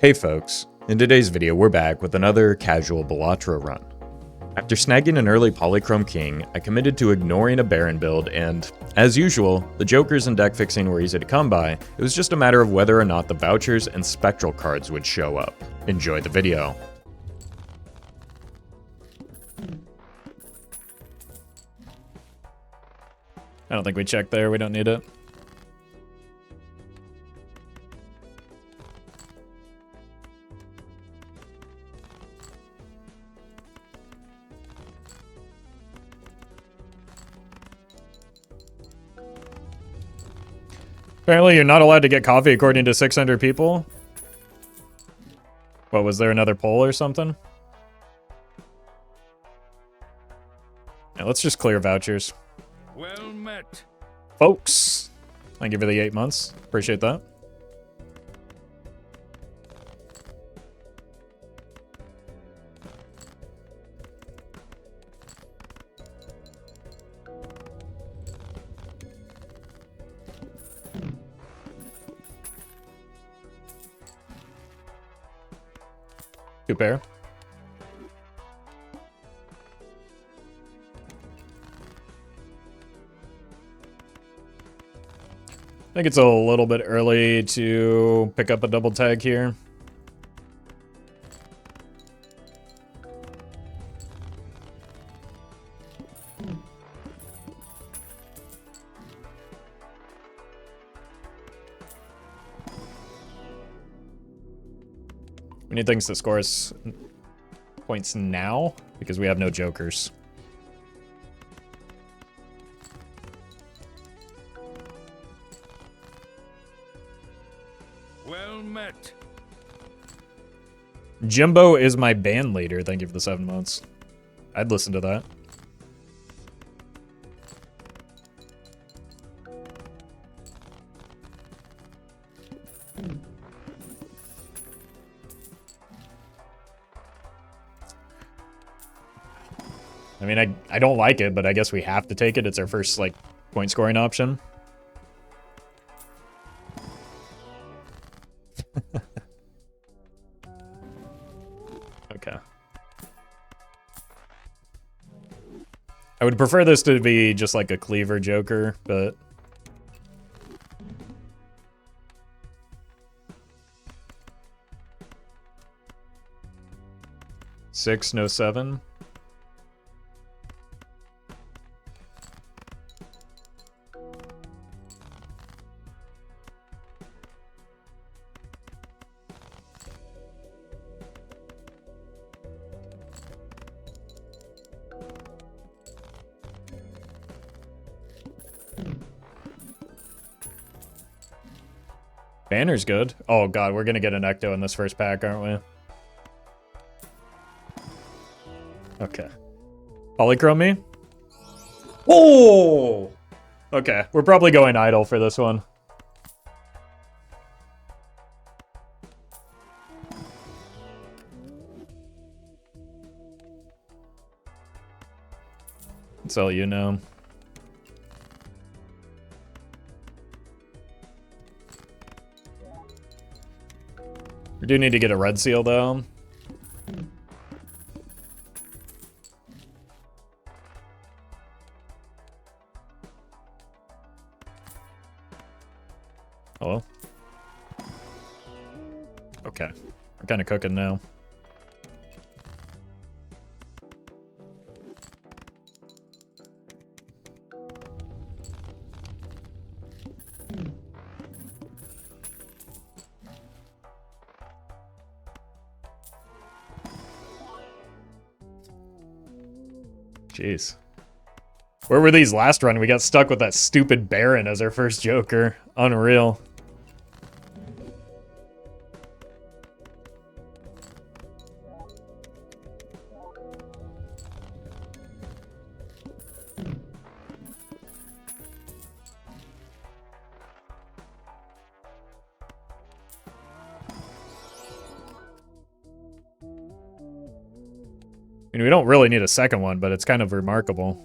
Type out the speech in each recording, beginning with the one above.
Hey folks, in today's video we're back with another casual Balatro run. After snagging an early Polychrome King, I committed to ignoring a Baron build and, as usual, the jokers and deck fixing were easy to come by. It was just a matter of whether or not the Vouchers and Spectral cards would show up. Enjoy the video. I don't think we checked there, we don't need it. Apparently you're not allowed to get coffee according to 600 people. What, was there another poll or something? Yeah, let's just clear vouchers. Well met. Folks, thank you for the 8 months. Appreciate that. Two pair. I think it's a little bit early to pick up a double tag here. We need things that score us points now, because we have no jokers. Well met. Jimbo is my band leader. Thank you for the 7 months. I'd listen to that. I mean, I don't like it, but I guess we have to take it. It's our first, like, point scoring option. Okay. I would prefer this to be just like a cleaver joker, but... Six, no 7. Banner's good. Oh god, we're gonna get an Ecto in this first pack, aren't we? Okay. Polychrome me? Oh! Okay, we're probably going idle for this one. That's all you know. We do need to get a red seal, though. Hello? Okay. We're kind of cooking now. Jeez. Where were these last run? We got stuck with that stupid Baron as our first joker. Unreal. I mean, we don't really need a second one, but it's kind of remarkable.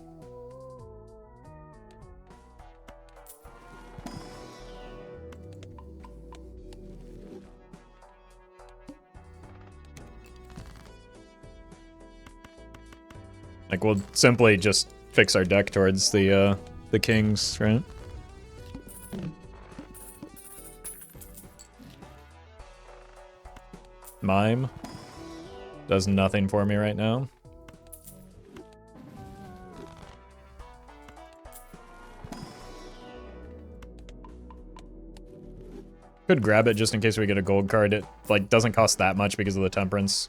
Like, we'll simply just fix our deck towards the kings, right? Mime does nothing for me right now. Could grab it just in case we get a gold card. It like doesn't cost that much because of the temperance.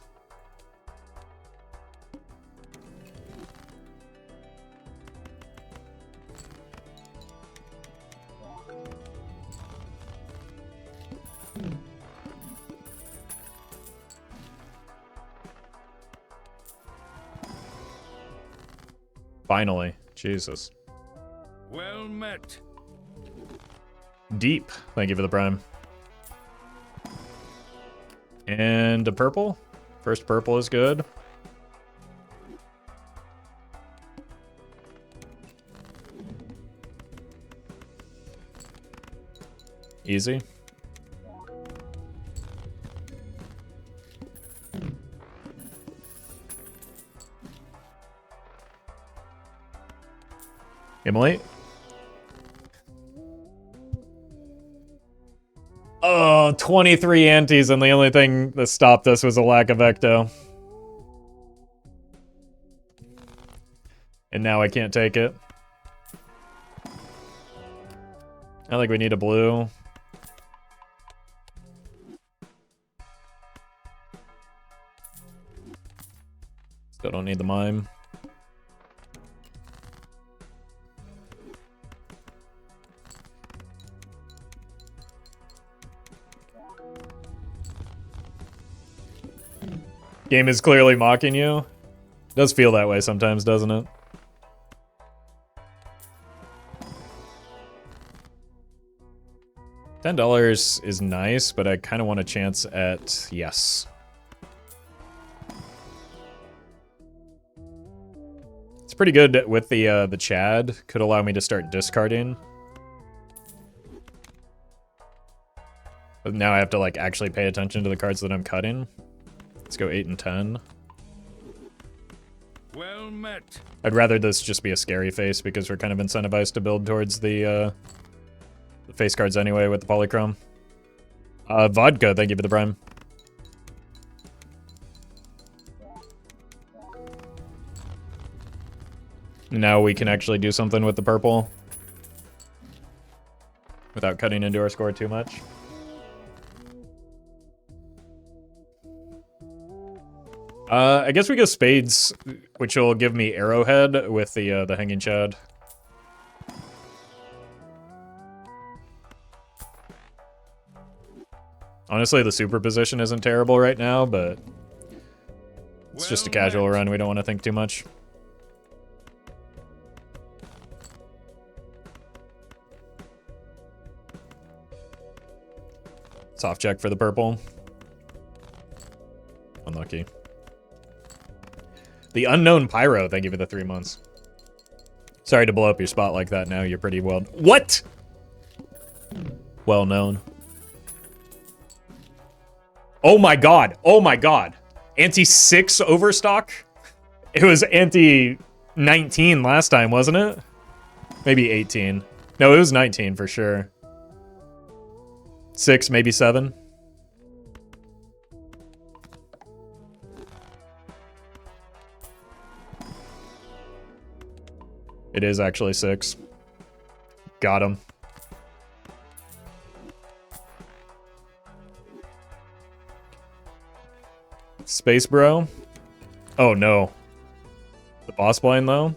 Finally, Jesus. Well met. Deep. Thank you for the prime. And a purple. First purple is good. Easy. Immolate. Oh, 23 antes, and the only thing that stopped us was a lack of ecto. And now I can't take it. I think we need a blue. Still don't need the mime. Game is clearly mocking you. It does feel that way sometimes, doesn't it? $10 is nice, but I kind of want a chance at yes. It's pretty good with the Chad. Could allow me to start discarding. But now I have to like actually pay attention to the cards that I'm cutting. Let's go 8 and 10. Well met. I'd rather this just be a scary face because we're kind of incentivized to build towards the face cards anyway with the Polychrome. Vodka, thank you for the prime. Now we can actually do something with the purple without cutting into our score too much. I guess we go spades, which will give me arrowhead with the hanging chad. Honestly, the superposition isn't terrible right now, but it's just a casual run. We don't want to think too much. Soft check for the purple. Unlucky. The Unknown Pyro, thank you for the 3 months. Sorry to blow up your spot like that now. You're pretty well... What?! Well known. Oh my god! Oh my god! Ante-6 overstock? It was ante-19 last time, wasn't it? Maybe 18. No, it was 19 for sure. 6, maybe 7. It is actually 6. Got him. Space Bro. Oh no. The boss blind though.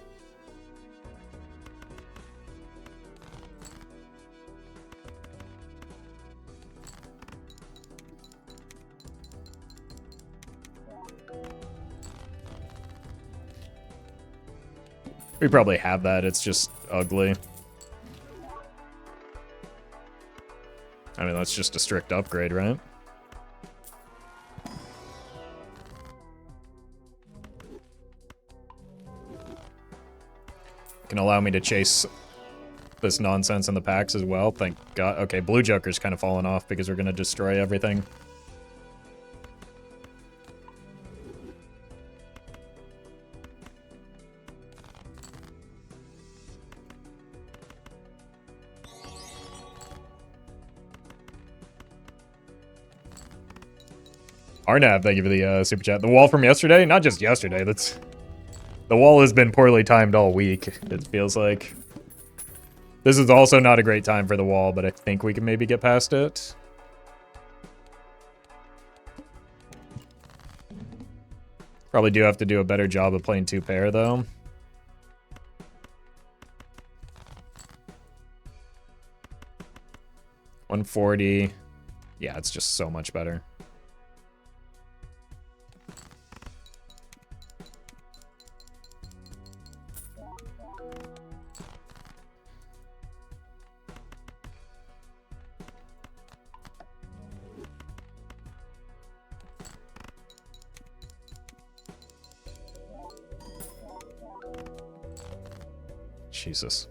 We probably have that, it's just ugly. I mean, that's just a strict upgrade, right? Can allow me to chase this nonsense in the packs as well, thank god. Okay, Blue Joker's kind of fallen off because we're going to destroy everything. Arnav, thank you for the super chat. The wall from yesterday? Not just yesterday. That's the wall has been poorly timed all week, it feels like. This is also not a great time for the wall, but I think we can maybe get past it. Probably do have to do a better job of playing 2-pair, though. $140. Yeah, it's just so much better. Jesus.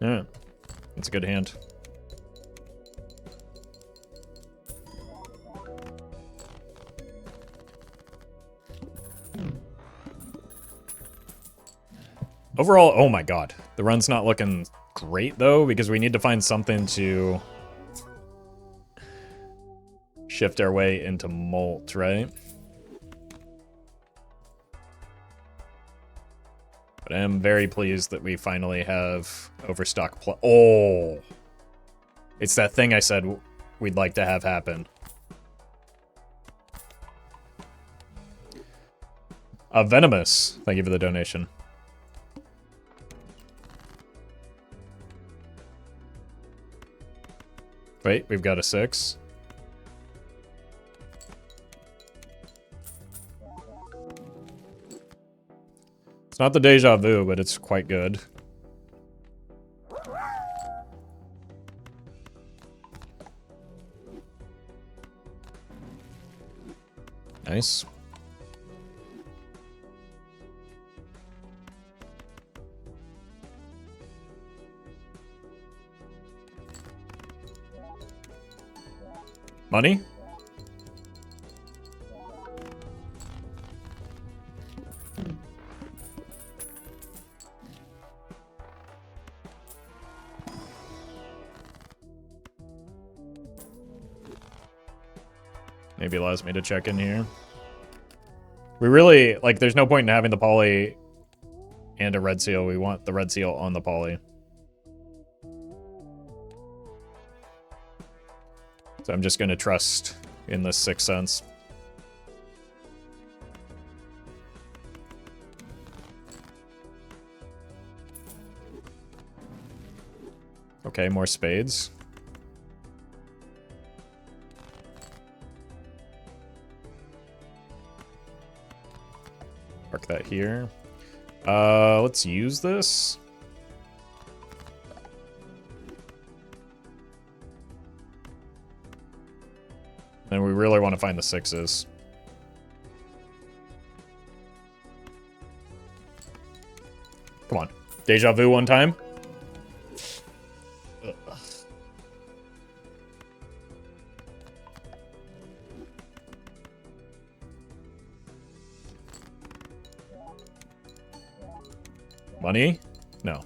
Yeah, it's a good hand. Overall, oh my god. The run's not looking great, though, because we need to find something to shift our way into Molt, right? But I am very pleased that we finally have Overstock plus. Oh! It's that thing I said we'd like to have happen. Venomous, thank you for the donation. Wait, we've got a 6. It's not the Deja Vu, but it's quite good. Nice. Money? Maybe allows me to check in here. We really, like, there's no point in having the poly and a red seal. We want the red seal on the poly. So I'm just going to trust in this 6th sense. Okay, more spades. Mark that here. Let's use this. And we really want to find the 6s. Come on. Deja vu one time. Ugh. Money? No.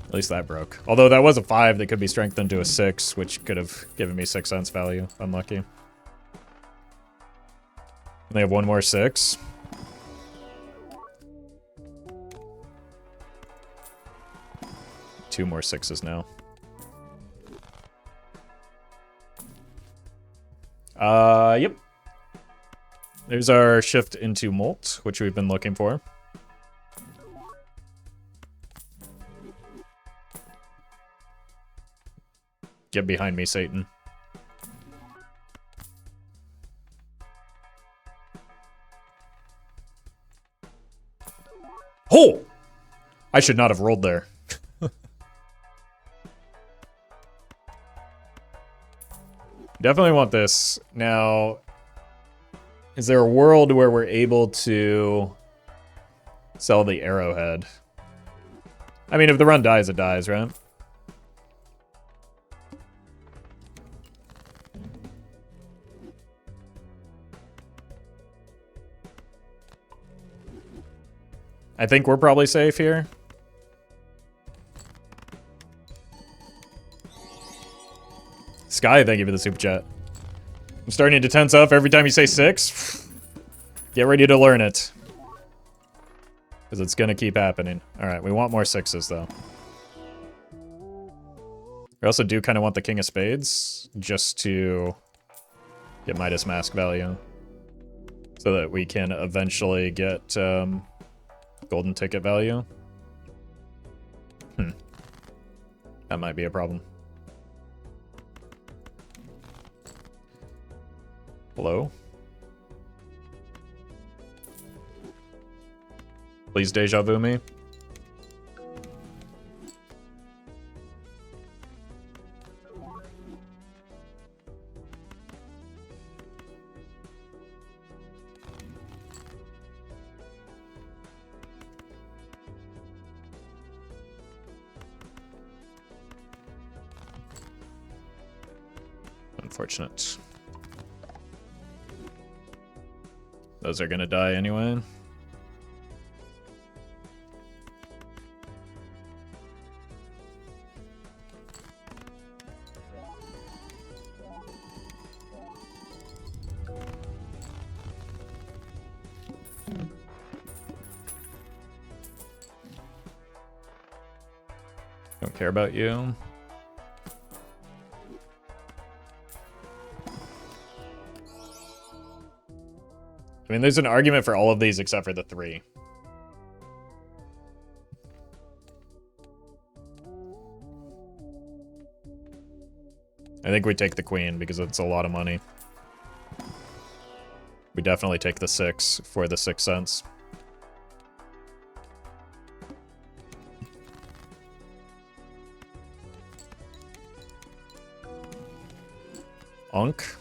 At least that broke. Although that was a 5 that could be strengthened to a 6, which could have given me 6 cents value. Unlucky. And they have one more 6. Two more 6s now. Yep. There's our shift into Molt, which we've been looking for. Get behind me, Satan. Oh! I should not have rolled there. Definitely want this. Now, is there a world where we're able to sell the arrowhead? I mean, if the run dies, it dies, right? I think we're probably safe here. Sky, thank you for the super chat. I'm starting to tense up every time you say 6. Get ready to learn it. Because it's going to keep happening. Alright, we want more 6s, though. We also do kind of want the King of Spades, just to get Midas Mask value. So that we can eventually get golden ticket value. That might be a problem. Hello? Please deja vu me. Unfortunate. Those are gonna die anyway. Don't care about you. I mean, there's an argument for all of these except for the 3. I think we take the queen because it's a lot of money. We definitely take the 6 for the 6 cents. Unk.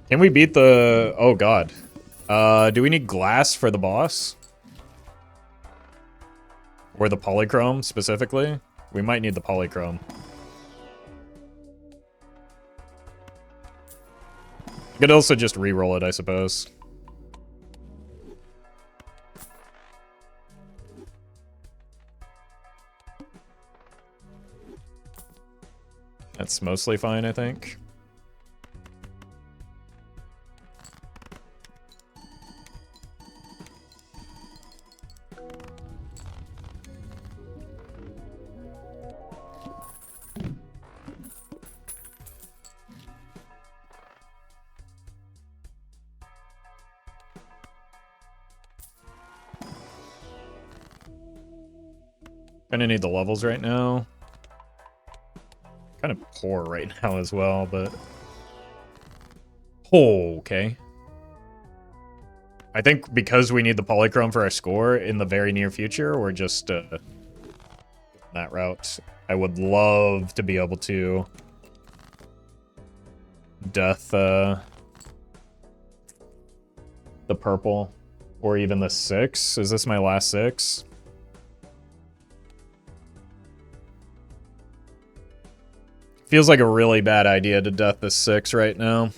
Can we beat the... Oh, God. Do we need glass for the boss? Or the polychrome, specifically? We might need the polychrome. You could also just re-roll it, I suppose. That's mostly fine, I think. Kinda need the levels right now. Kind of poor right now as well, but... Oh, okay. I think because we need the polychrome for our score in the very near future, we're just that route. I would love to be able to death the purple, or even the 6. Is this my last 6? Feels like a really bad idea to death the 6 right now.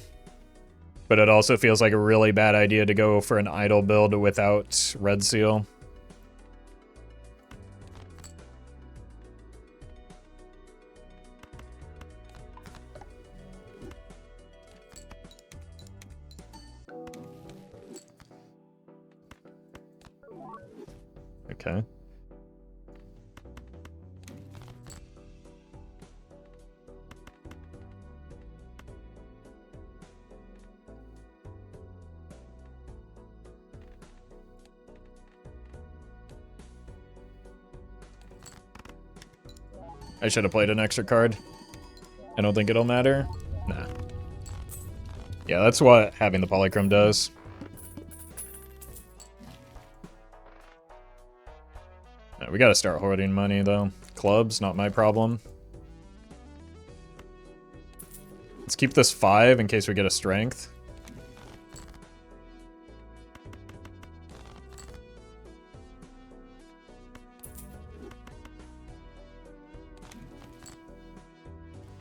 But it also feels like a really bad idea to go for an idle build without red seal. Okay. I should have played an extra card. I don't think it'll matter. Nah. Yeah, that's what having the polychrome does. Nah, we gotta start hoarding money, though. Clubs, not my problem. Let's keep this 5 in case we get a strength.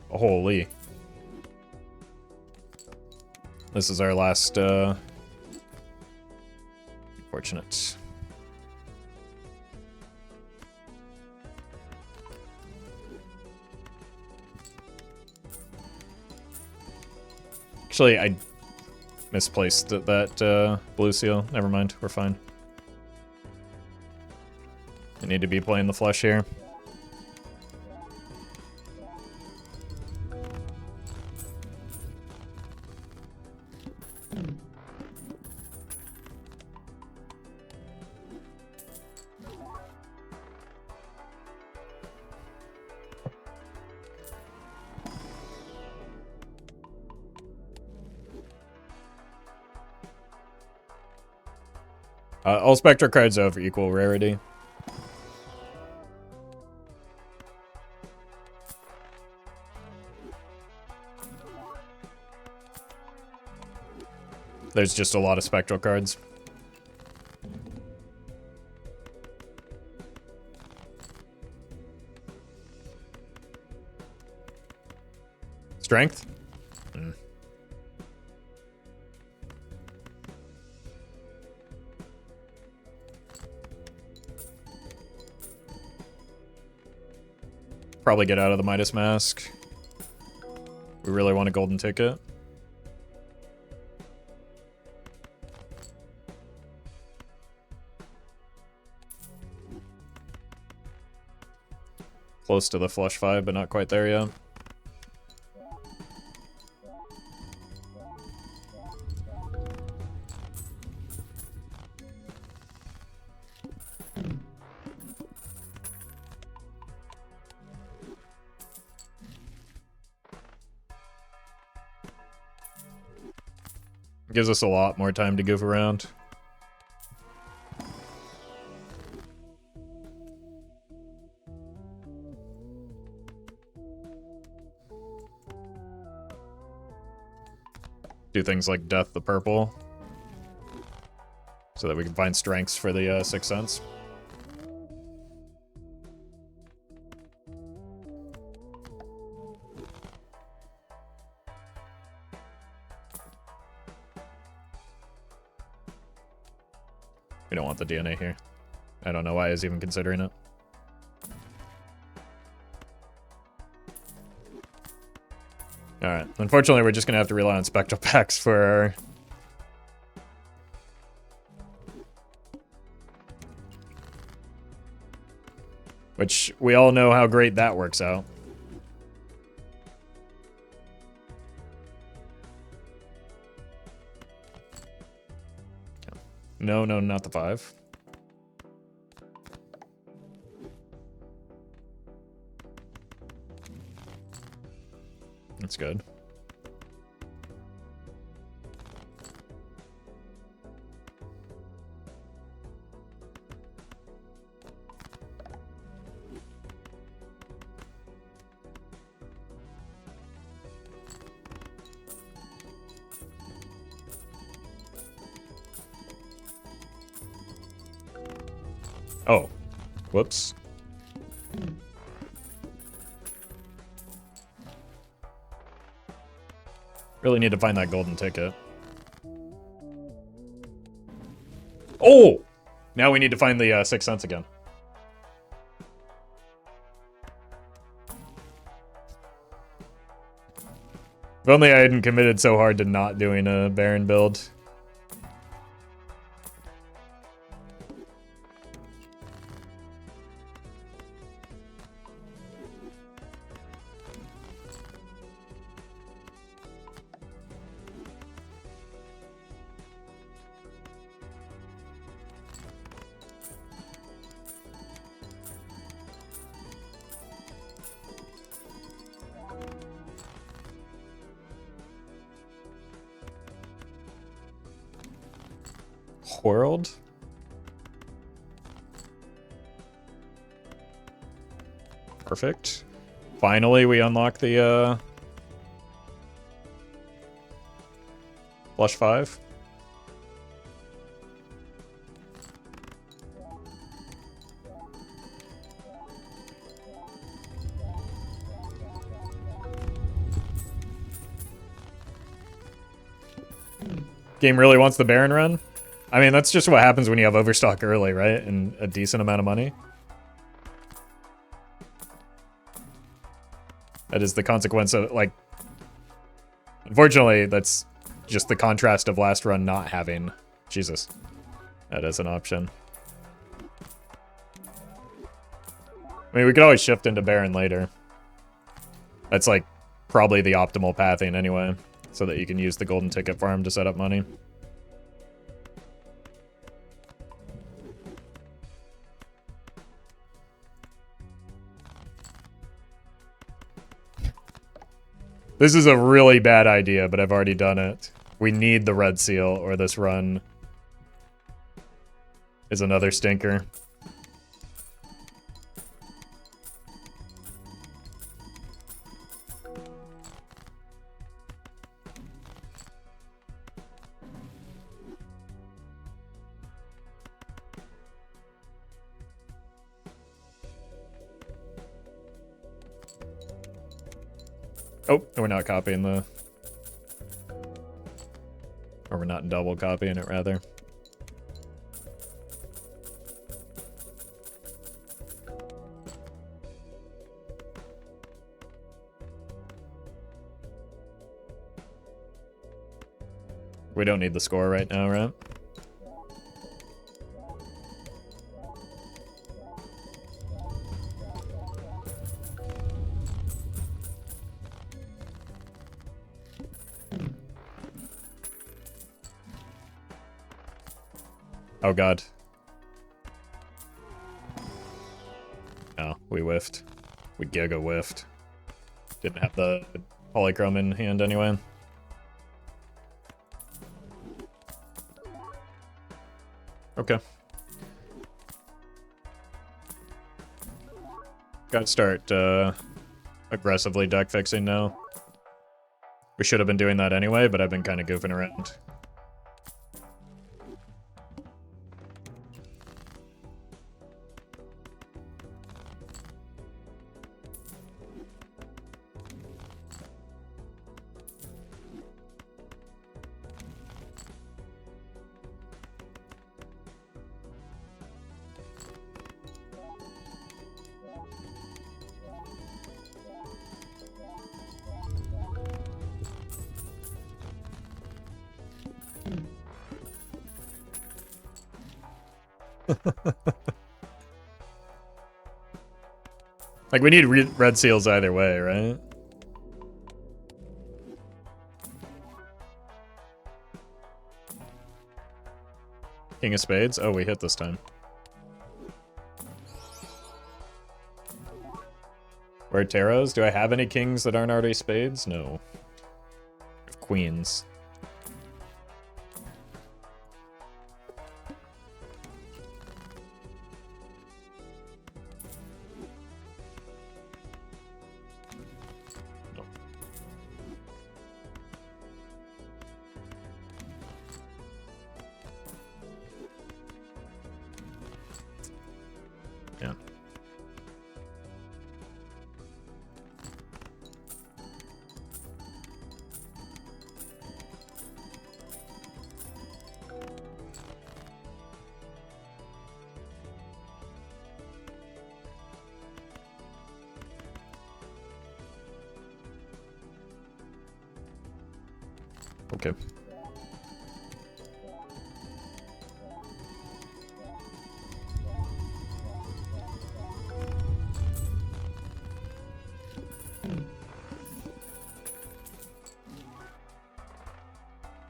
Holy. This is our last, Unfortunate. Actually, I misplaced that blue seal. Never mind, we're fine. I need to be playing the flush here. All Spectral cards have equal rarity. There's just a lot of Spectral cards. Strength? Probably get out of the Midas Mask. We really want a golden ticket. Close to the flush 5, but not quite there yet. Gives us a lot more time to goof around. Do things like Death the Purple, so that we can find strengths for the Sixth Sense. We don't want the DNA here. I don't know why I was even considering it. Alright, unfortunately we're just gonna have to rely on Spectral packs for our... Which, we all know how great that works out. No, no, not the 5. That's good. Oh, whoops. Really need to find that golden ticket. Oh! Now we need to find the Sixth Sense again. If only I hadn't committed so hard to not doing a Baron build. World. Perfect. Finally, we unlock the Flush 5. Game really wants the Baron run? I mean, that's just what happens when you have overstock early, right? And a decent amount of money. That is the consequence of, like... Unfortunately, that's just the contrast of last run not having... Jesus. That is an option. I mean, we could always shift into Baron later. That's, like, probably the optimal pathing anyway. So that you can use the golden ticket farm to set up money. This is a really bad idea, but I've already done it. We need the red seal, or this run is another stinker. Oh, we're not copying the... Or we're not double copying it, rather. We don't need the score right now, right? Oh god. No, we whiffed. We giga whiffed. Didn't have the Polychrome in hand anyway. Okay. Gotta start aggressively deck fixing now. We should have been doing that anyway, but I've been kind of goofing around. Like, we need red seals either way, right? King of spades? Oh, we hit this time. Where tarots? Do I have any kings that aren't already spades? No. I have queens. Yeah. Okay.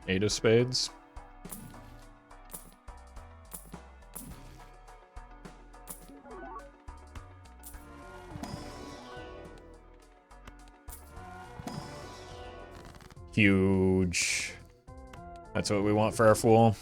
Eight of spades. Huge. That's what we want for our fool.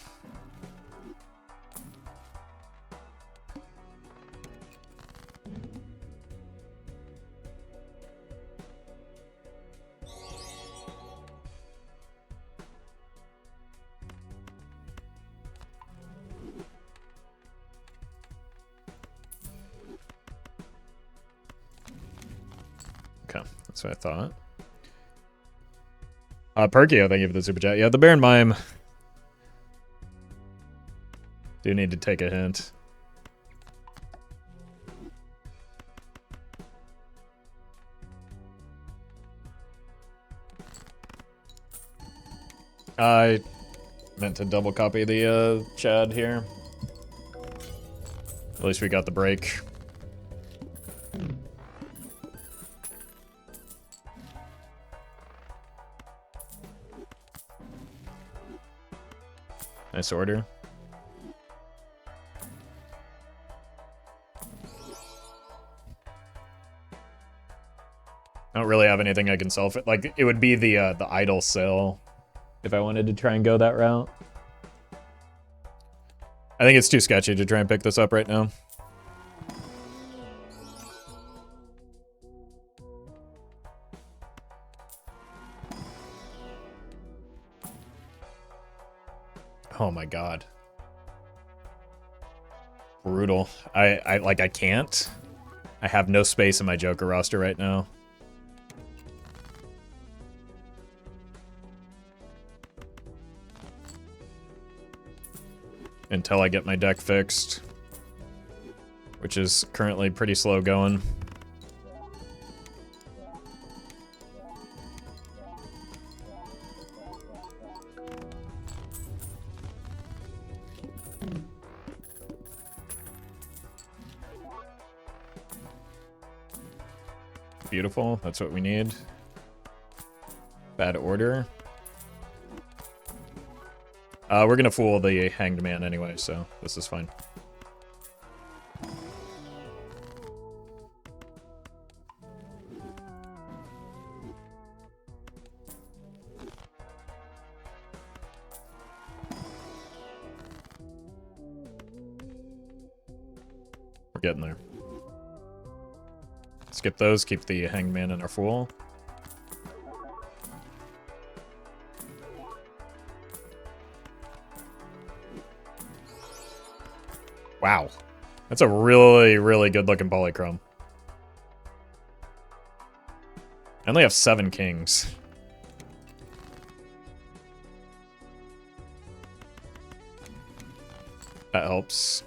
Okay, that's what I thought. Perkio, thank you for the super chat. Yeah, the Baron Mime. Do need to take a hint. I meant to double copy the Chad here. At least we got the break. Nice order. I don't really have anything I can sell for. Like, it would be the idle sale if I wanted to try and go that route. I think it's too sketchy to try and pick this up right now. Oh my god. Brutal. I can't. I have no space in my Joker roster right now. Until I get my deck fixed, which is currently pretty slow going. Beautiful, that's what we need. Bad order. We're gonna fool the Hanged Man anyway, so this is fine. We're getting there. Skip those, keep the Hanged Man in our fool. Wow. That's a really, really good looking Polychrome. I only have 7 kings. That helps.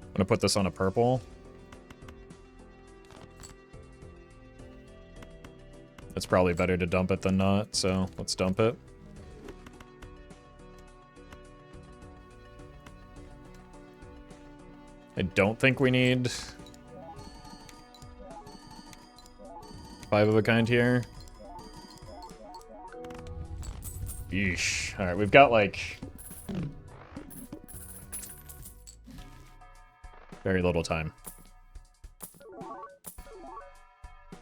I'm gonna put this on a purple. It's probably better to dump it than not, so let's dump it. I don't think we need 5 of a kind here. Yeesh. Alright, we've got like very little time.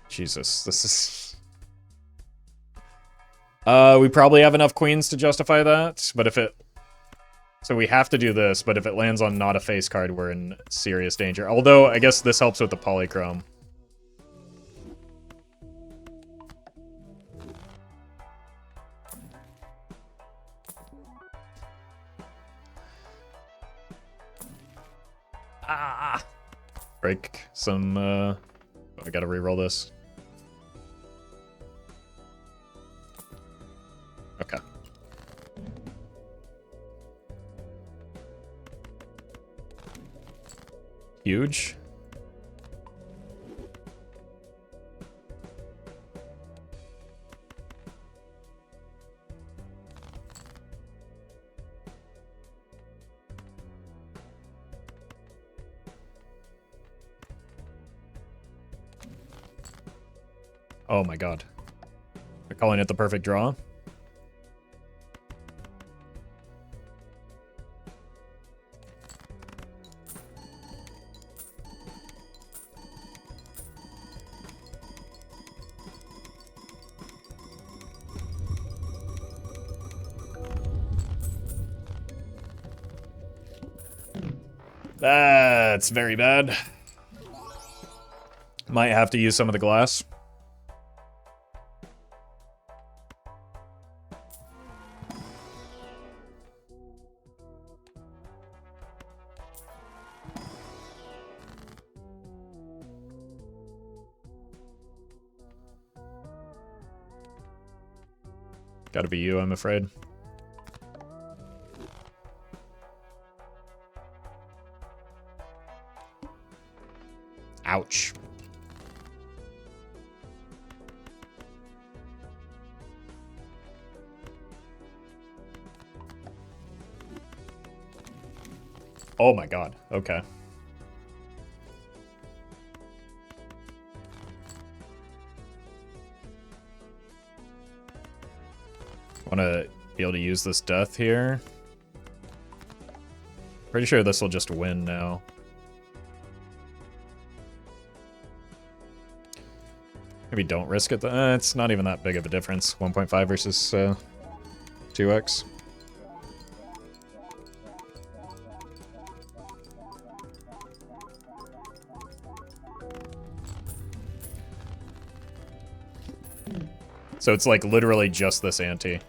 Jesus, this is... we probably have enough queens to justify that, but if it... So we have to do this, but if it lands on not a face card, we're in serious danger. Although, I guess this helps with the Polychrome. Ah! Break some, I gotta re-roll this. Okay. Huge. Oh my god. They're calling it the perfect draw. That's very bad. Might have to use some of the glass. Gotta be you, I'm afraid. Ouch. Oh my god, okay. Want to be able to use this death here. Pretty sure this will just win now. Maybe don't risk it. It's not even that big of a difference. 1.5 versus 2x. So it's like literally just this ante.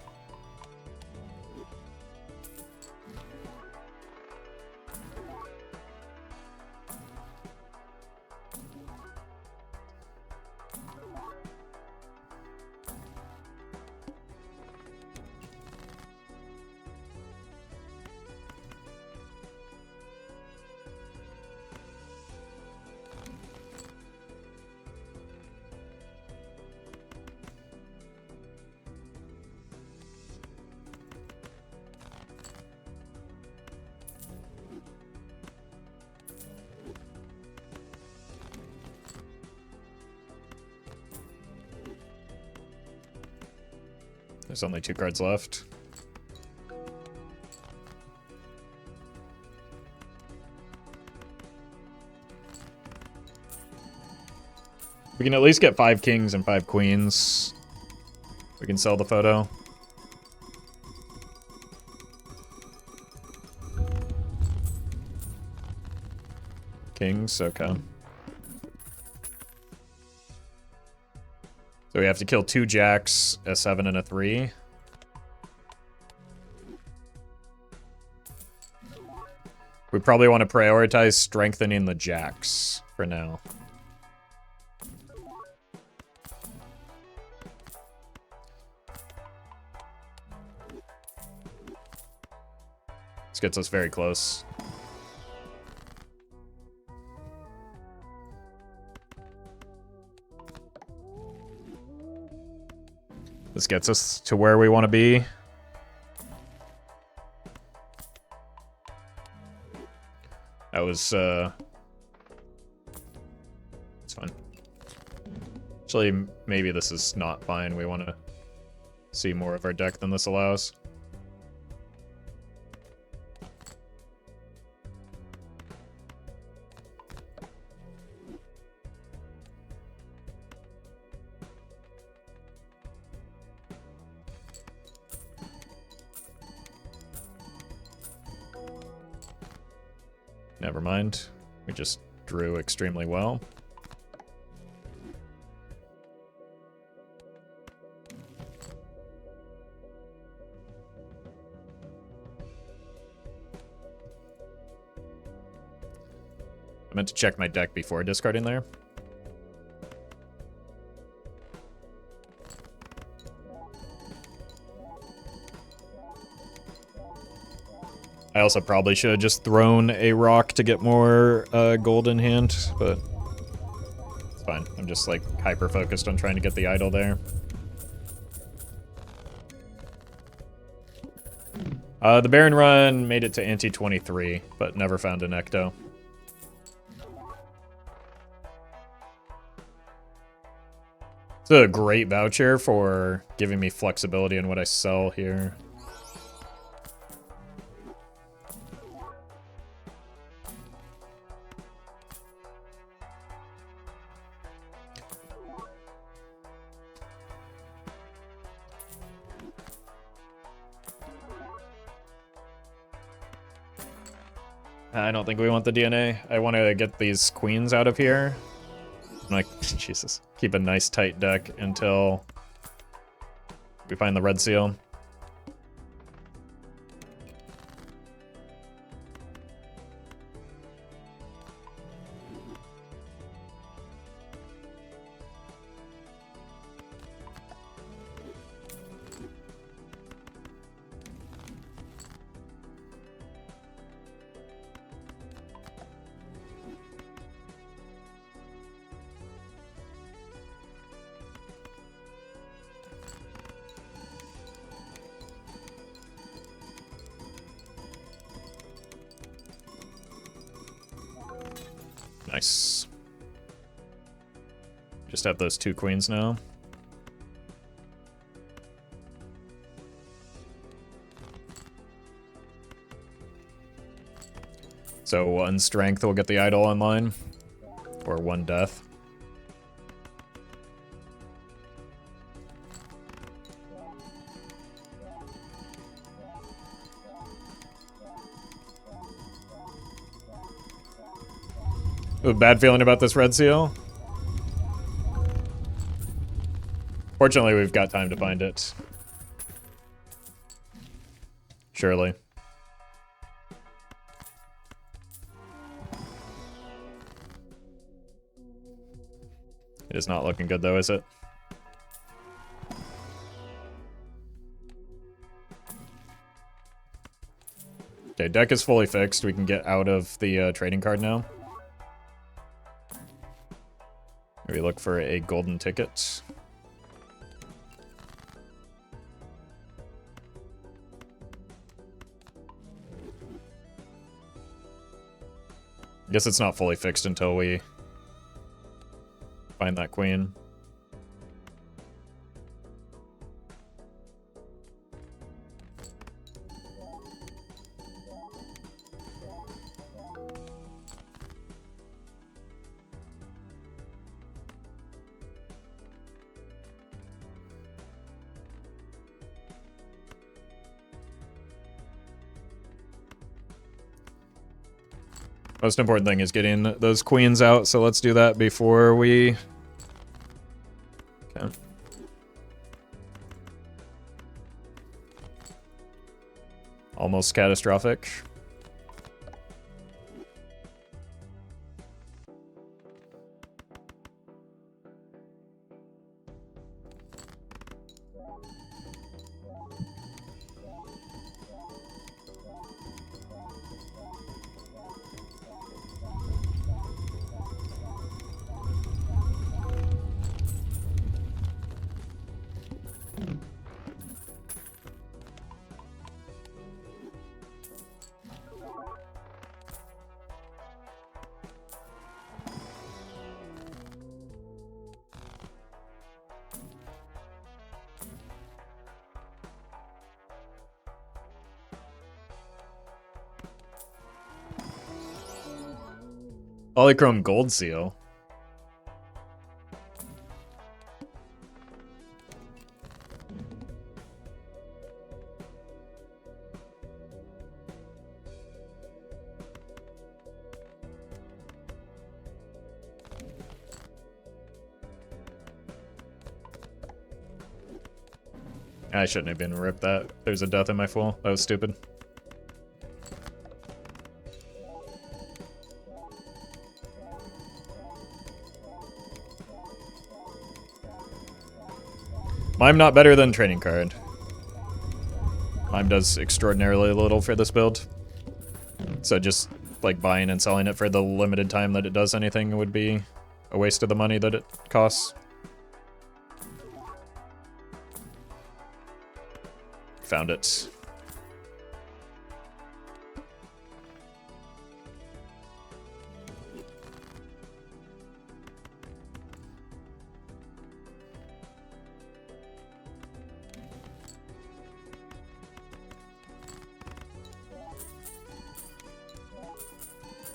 There's only 2 cards left. We can at least get 5 kings and 5 queens. We can sell the photo. Kings, okay. So we have to kill 2 jacks, a 7 and a 3. We probably want to prioritize strengthening the jacks for now. This gets us very close. This gets us to where we want to be. That was, it's fine. Actually, maybe this is not fine. We want to see more of our deck than this allows. Never mind. We just drew extremely well. I meant to check my deck before discarding there. I also probably should have just thrown a rock to get more gold in hand, but it's fine. I'm just like hyper-focused on trying to get the idol there. The Baron run made it to ante 23, but never found an ecto. It's a great voucher for giving me flexibility in what I sell here. I don't think we want the DNA. I want to get these queens out of here. I'm like, Jesus. Keep a nice tight deck until we find the red seal. Nice. Just have those 2 queens now. So 1 strength will get the idol online. Or 1 death. A bad feeling about this red seal. Fortunately, we've got time to find it. Surely. It is not looking good though, is it? Okay, deck is fully fixed. We can get out of the trading card now. We look for a golden ticket. I guess it's not fully fixed until we find that queen. Most important thing is getting those queens out, so let's do that before we... Okay. Almost catastrophic. Polychrome gold seal. I shouldn't have been ripped that. There's a death in my full. That was stupid. Mime not better than trading card. Mime does extraordinarily little for this build. So just like buying and selling it for the limited time that it does anything would be a waste of the money that it costs. Found it.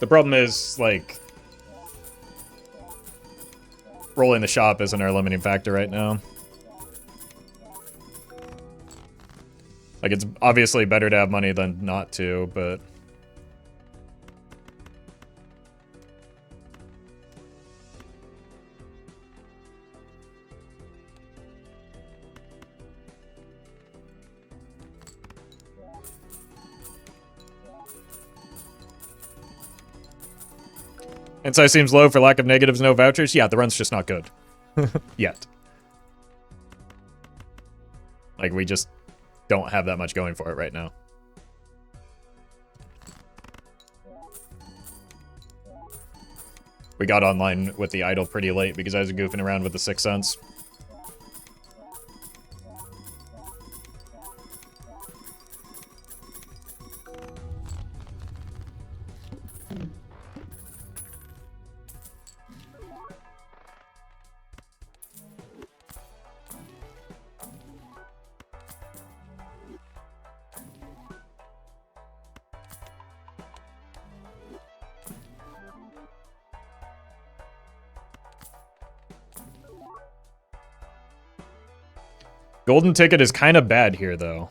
The problem is, like, rolling the shop isn't our limiting factor right now. Like, it's obviously better to have money than not to, but... Insight seems low for lack of negatives, no vouchers. Yeah, the run's just not good. Yet. Like, we just don't have that much going for it right now. We got online with the idol pretty late because I was goofing around with the 6th Sense. Golden ticket is kind of bad here, though.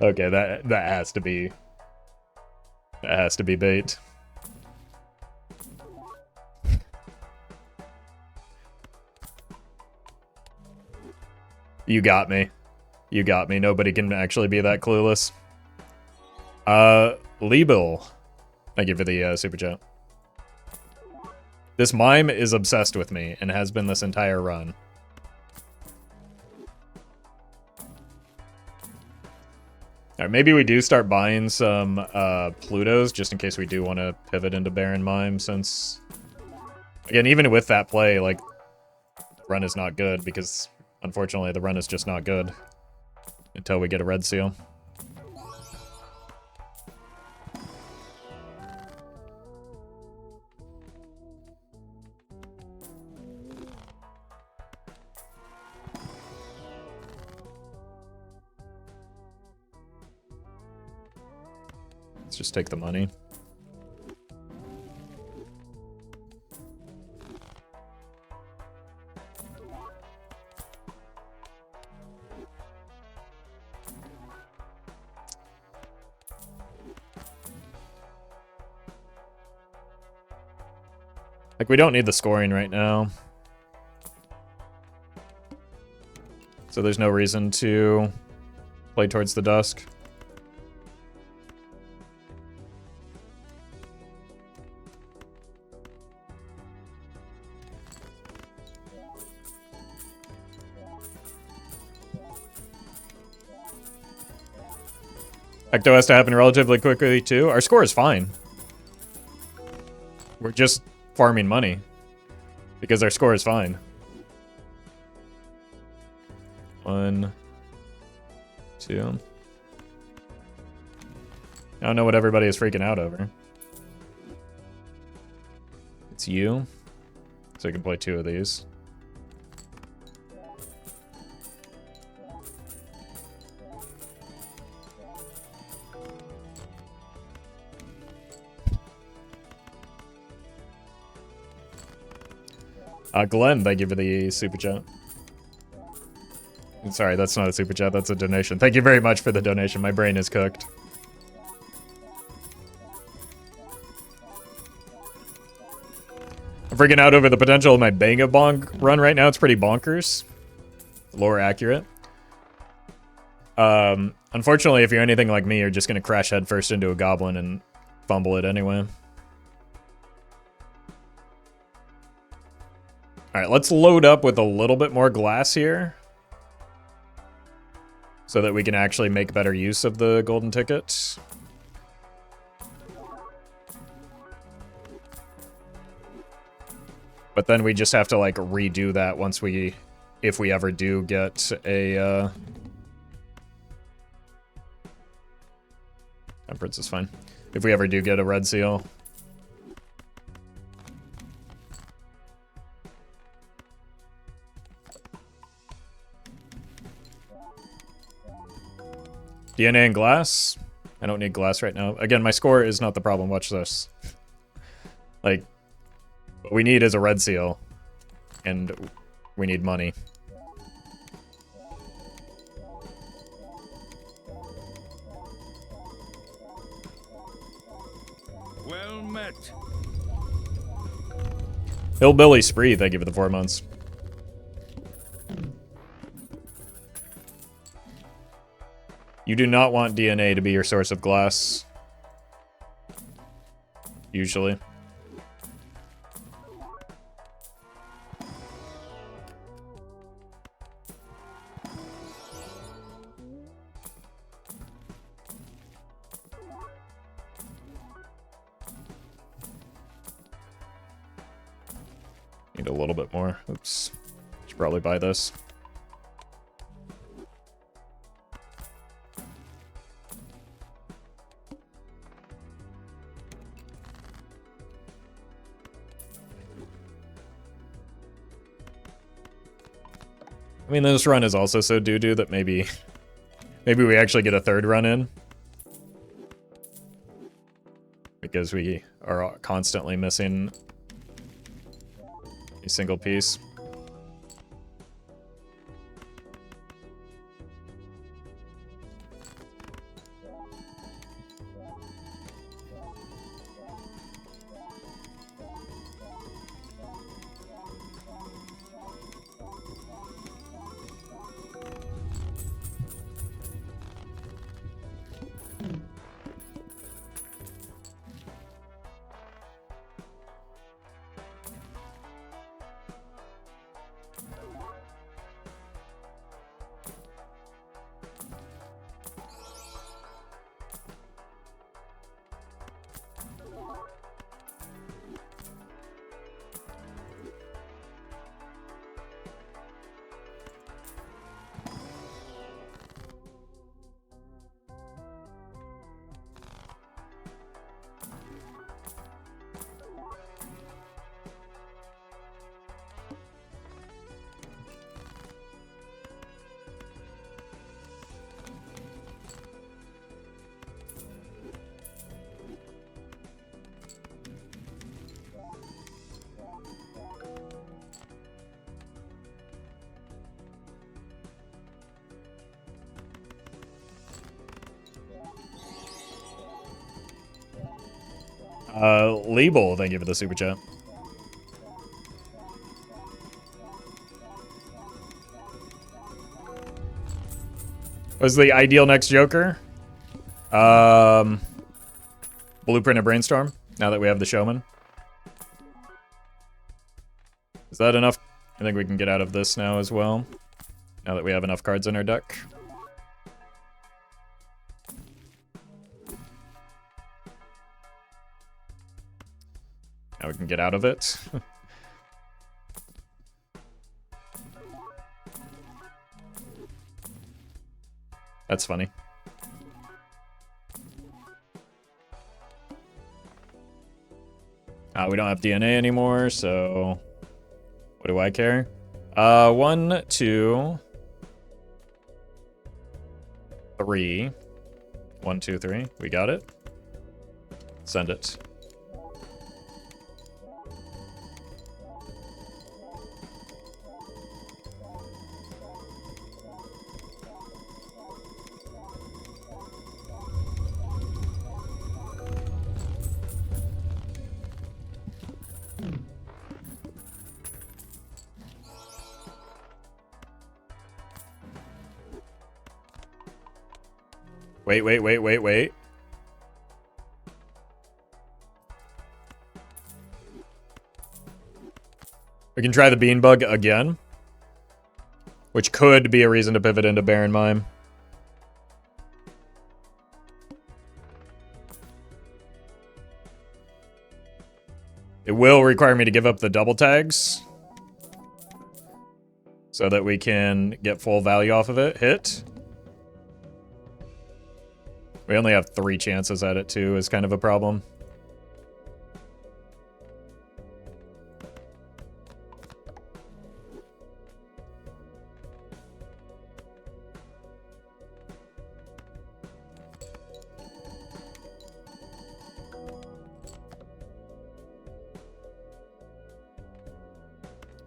Okay, that has to be... That has to be bait. You got me. You got me. Nobody can actually be that clueless. Leebill. Thank you for the super chat. This mime is obsessed with me and has been this entire run. Alright, maybe we do start buying some Plutos just in case we do want to pivot into Baron Mime, since again, even with that play, like, the run is not good because unfortunately the run is just not good until we get a red seal. Let's just take the money. Like, we don't need the scoring right now. So there's no reason to play towards the dusk. Ecto has to happen relatively quickly too. Our score is fine. We're just farming money because our score is fine. 1, 2. I don't know what everybody is freaking out over. It's you. So I can play 2 of these. Glenn, thank you for the super chat. Sorry, that's not a super chat, that's a donation. Thank you very much for the donation. My brain is cooked. I'm freaking out over the potential of my Banga Bonk run right now. It's pretty bonkers. Lore accurate. Unfortunately, if you're anything like me, you're just going to crash headfirst into a goblin and fumble it anyway. Alright, let's load up with a little bit more glass here, so that we can actually make better use of the golden ticket. But then we just have to, like, redo that once we, if we ever do get a, Temperance is fine. If we ever do get a red seal. DNA and glass. I don't need glass right now. Again, my score is not the problem. Watch this. Like, what we need is a red seal. And we need money. Well met. Hillbilly Spree, thank you for the 4 months. You do not want DNA to be your source of glass. Usually. Need a little bit more. Oops. Should probably buy this. I mean, this run is also so doo-doo that maybe we actually get a third run in. Because we are constantly missing A single piece. Label, thank you for the super chat. What's the ideal next Joker? Blueprint of Brainstorm, now that we have the Showman. Is that enough? I think we can get out of this now as well, now that we have enough cards in our deck. Now we can get out of it. That's funny. We don't have DNA anymore, so what do I care? 1, 2, 3. 1, 2, 3. We got it. Send it. Wait. We can try the Bean Bug again, which could be a reason to pivot into Baron Mime. It will require me to give up the double tags so that we can get full value off of it. Hit. We only have 3 chances at it, too, is kind of a problem.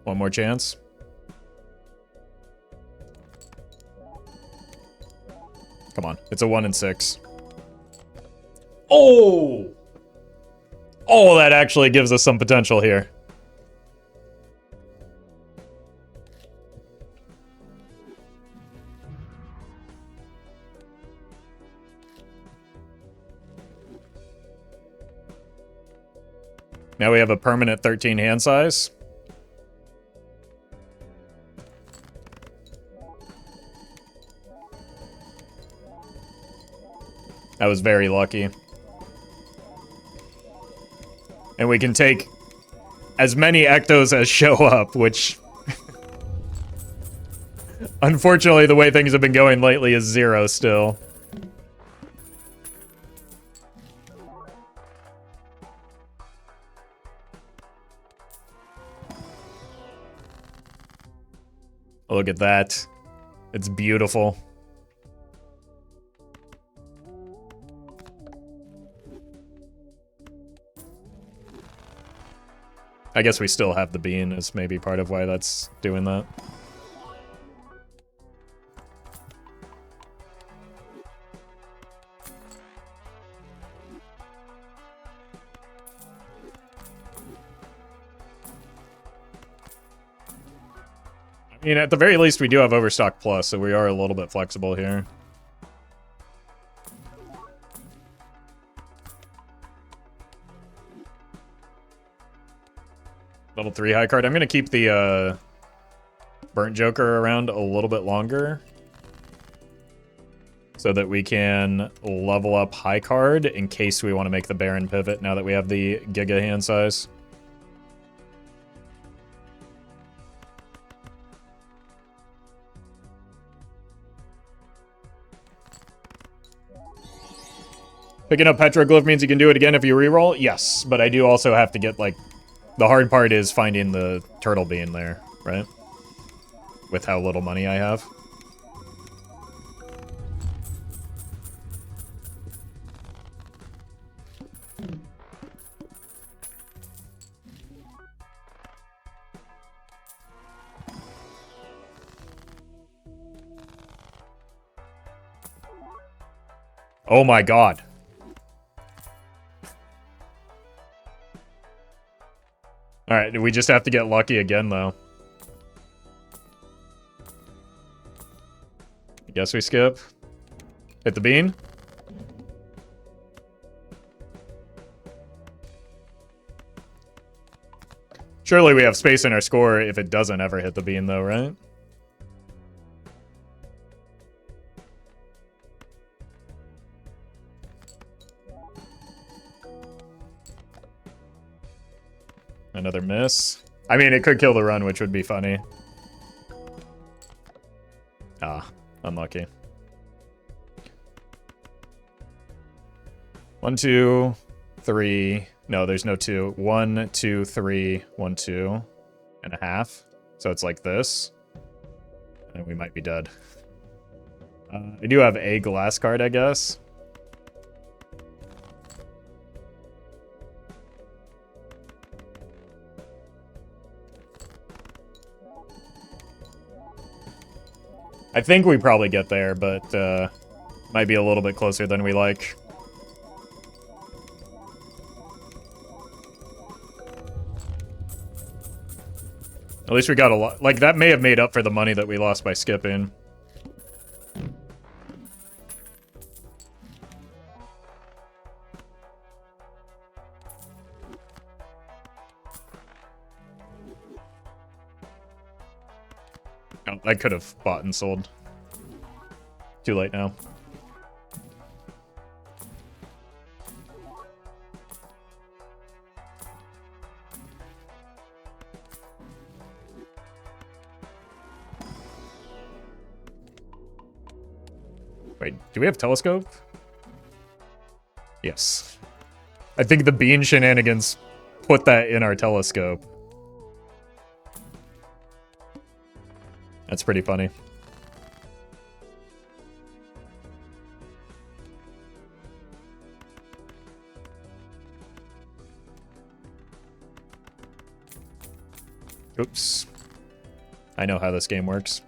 One more chance. Come on, it's a 1 in 6. Oh! Oh, that actually gives us some potential here. Now we have a permanent 13 hand size. That was very lucky. And we can take as many Ectos as show up, which... unfortunately, the way things have been going lately is 0 still. Look at that. It's beautiful. I guess we still have the bean is maybe part of why that's doing that. I mean, at the very least, we do have Overstock Plus, so we are a little bit flexible here. Level 3 high card. I'm going to keep the Burnt Joker around a little bit longer so that we can level up high card in case we want to make the Baron pivot now that we have the Giga hand size. Picking up Petroglyph means you can do it again if you reroll? Yes, but I do also have to get, like... The hard part is finding the turtle bean there, right? With how little money I have. Oh my god. Alright, we just have to get lucky again, though. I guess we skip. Hit the bean. Surely we have space in our score if it doesn't ever hit the bean, though, right? Another miss. I mean, it could kill the run, which would be funny. Ah, unlucky. 1, 2, 3. No, there's no 2. 1, 2, 3, 1, 2 and a half. So it's like this. And we might be dead. I do have a glass card, I guess. I think we probably get there, but might be a little bit closer than we like. At least we got a lot. Like, that may have made up for the money that we lost by skipping. Oh, I could have bought and sold. Too late now. Wait, do we have telescope? Yes. I think the bean shenanigans put that in our telescope. That's pretty funny. Oops. I know how this game works.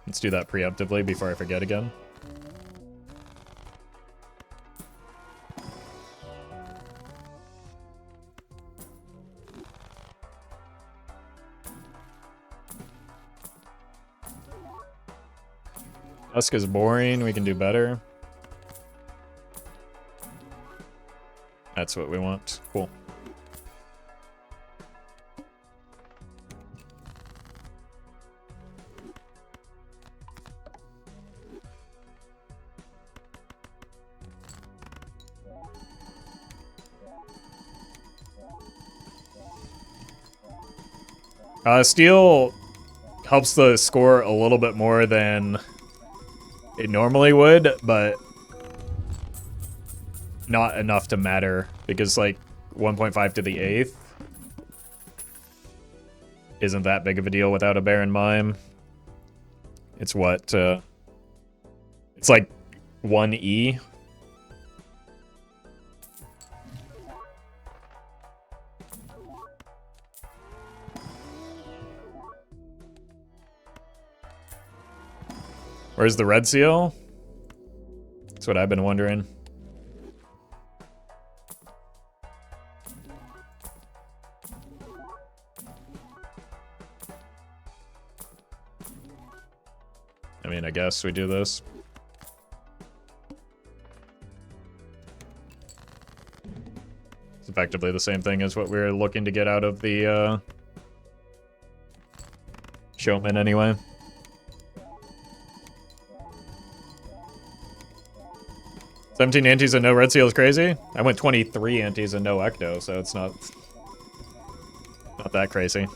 Let's do that preemptively before I forget again. Dusk is boring, we can do better. That's what we want. Cool. Steel helps the score a little bit more than it normally would, but not enough to matter, because like 1.5 to the 8th isn't that big of a deal without a Baron Mime. It's what, it's like 1E. Where's the red seal? That's what I've been wondering. I mean, I guess we do this. It's effectively the same thing as what we're looking to get out of the showman anyway. $17 antes and no red seal is crazy. I went 23 antes and no ecto, so it's not that crazy.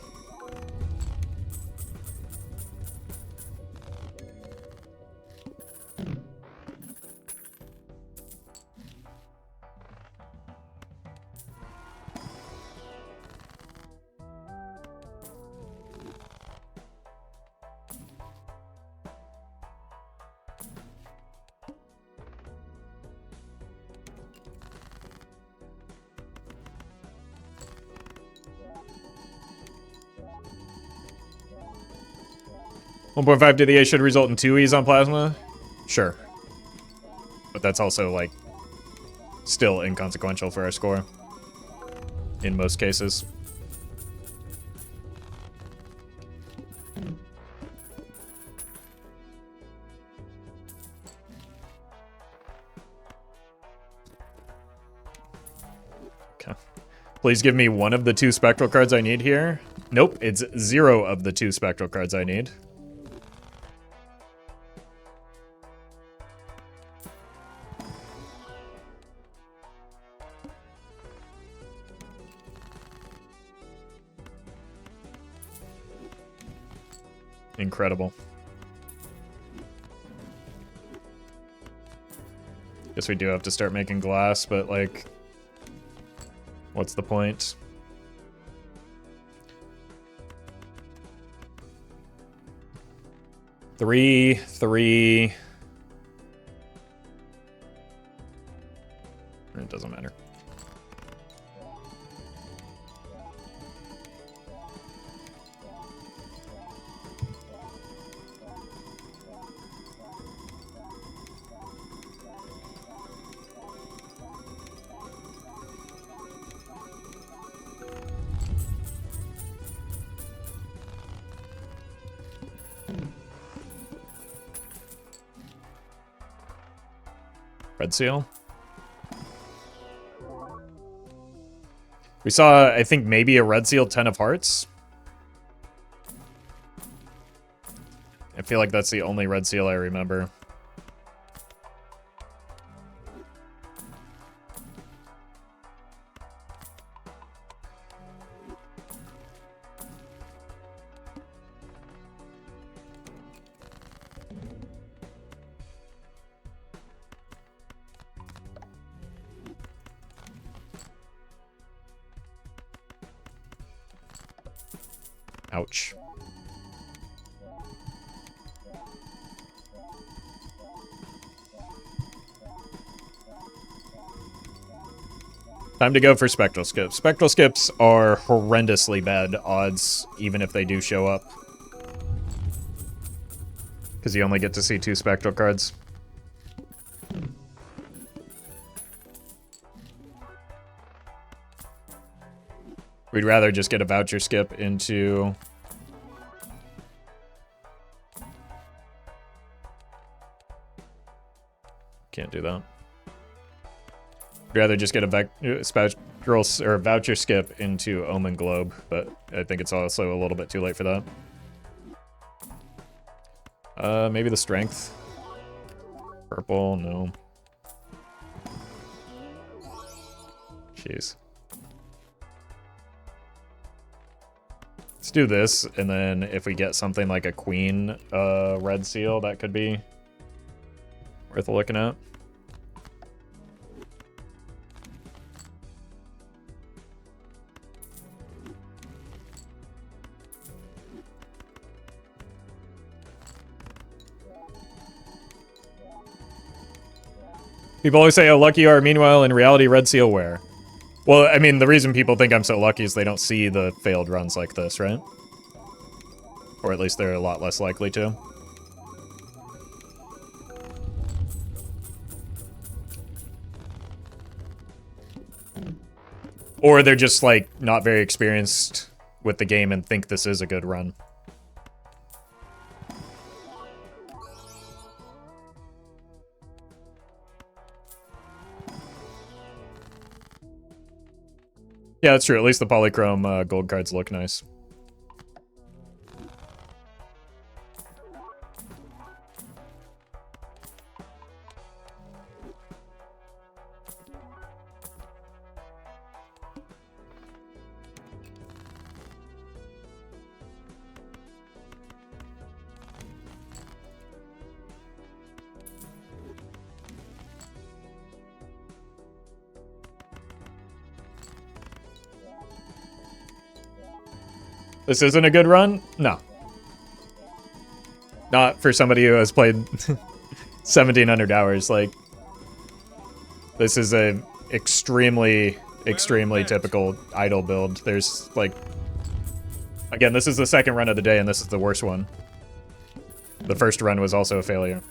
$1.5 to the A should result in 2 E's on plasma? Sure. But that's also, like, still inconsequential for our score. In most cases. Okay. Please give me one of the 2 spectral cards I need here. Nope, it's 0 of the 2 spectral cards I need. Incredible. Guess we do have to start making glass, but like, what's the point? Three. It doesn't matter. Red seal. We saw, I think, maybe a red seal 10 of hearts. I feel like that's the only red seal I remember. Ouch. Time to go for spectral skips. Spectral skips are horrendously bad odds, even if they do show up. Because you only get to see 2 spectral cards. We'd rather just get a voucher skip into... Can't do that. We'd rather just get a spectral or voucher skip into Omen Globe, but I think it's also a little bit too late for that. Maybe the strength. Purple, no. Jeez. Let's do this, and then if we get something like a queen red seal, that could be worth looking at. People always say how lucky you are, meanwhile, in reality, red seal wear. Well, I mean, the reason people think I'm so lucky is they don't see the failed runs like this, right? Or at least they're a lot less likely to. Or they're just, like, not very experienced with the game and think this is a good run. Yeah, that's true. At least the Polychrome gold cards look nice. This isn't a good run? No. Not for somebody who has played 1,700 hours. Like, this is a extremely typical idle build. There's, like... Again, this is the second run of the day, and this is the worst one. The first run was also a failure.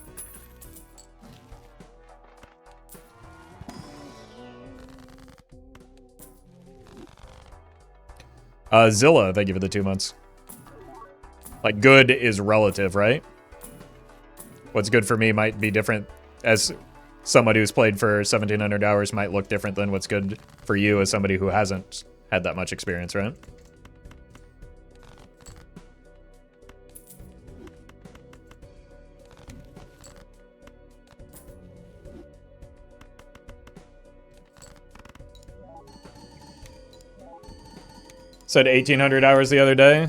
Zilla, thank you for the 2 months. Like, good is relative, right? What's good for me might be different, as somebody who's played for 1,700 hours might look different than what's good for you as somebody who hasn't had that much experience, right? Said 1,800 hours the other day.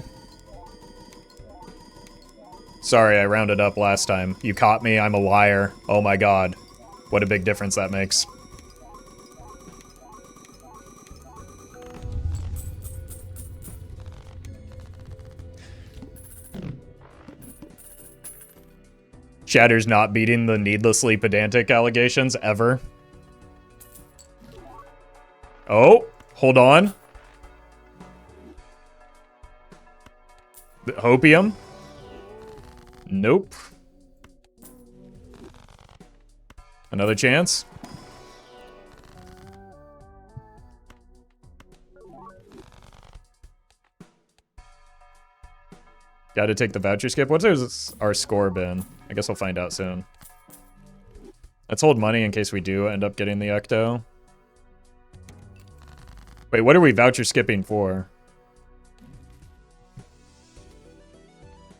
Sorry, I rounded up last time. You caught me, I'm a liar. Oh my god. What a big difference that makes. Shatter's not beating the needlessly pedantic allegations ever. Oh, hold on. Hopium? Nope. Another chance? Gotta take the voucher skip. What's our score been? I guess I'll find out soon. Let's hold money in case we do end up getting the Ecto. Wait, what are we voucher skipping for?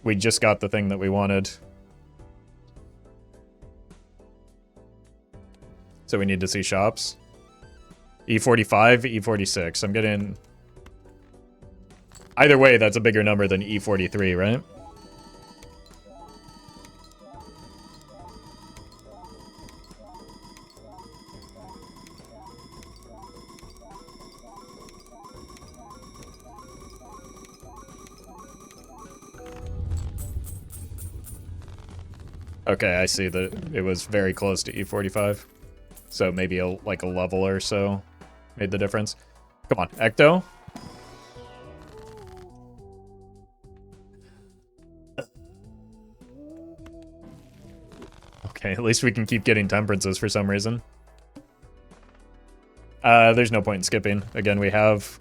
We just got the thing that we wanted. So we need to see shops. E45, E46. I'm getting... Either way, that's a bigger number than E43, right? Okay, I see that it was very close to E45. So maybe like a level or so made the difference. Come on, Ecto. Okay, at least we can keep getting temperances for some reason. There's no point in skipping. Again, we have